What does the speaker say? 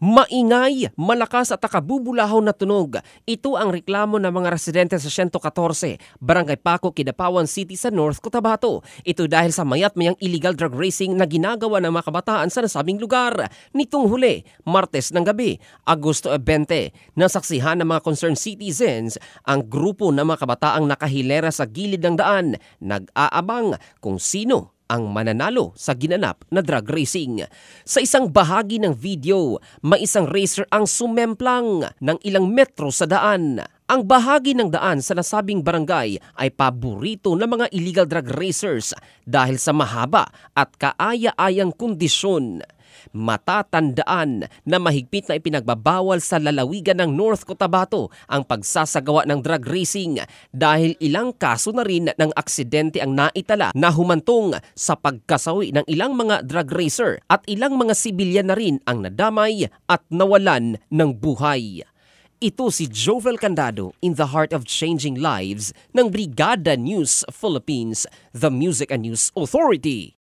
Maingay, malakas at nakabubulahaw na tunog. Ito ang reklamo ng mga residente sa 114, Barangay Paco, Kidapawan City sa North Cotabato. Ito dahil sa mayat-mayang illegal drug racing na ginagawa ng mga kabataan sa nasabing lugar. Nitong huli, Martes ng gabi, Agosto 20, nasaksihan ng mga concerned citizens ang grupo ng mga kabataang nakahilera sa gilid ng daan, nag-aabang kung sino ang mananalo sa ginanap na drug racing. Sa isang bahagi ng video, may isang racer ang sumemplang ng ilang metro sa daan. Ang bahagi ng daan sa nasabing barangay ay paborito ng mga illegal drug racers dahil sa mahaba at kaaya-ayang kondisyon. Matatandaan na mahigpit na ipinagbabawal sa lalawigan ng North Cotabato ang pagsasagawa ng drug racing dahil ilang kaso na rin ng aksidente ang naitala na humantong sa pagkasawi ng ilang mga drug racer at ilang mga sibilyan na rin ang nadamay at nawalan ng buhay. Ito si Jovel Candado in the heart of changing lives ng Brigada News Philippines, the Music and News Authority.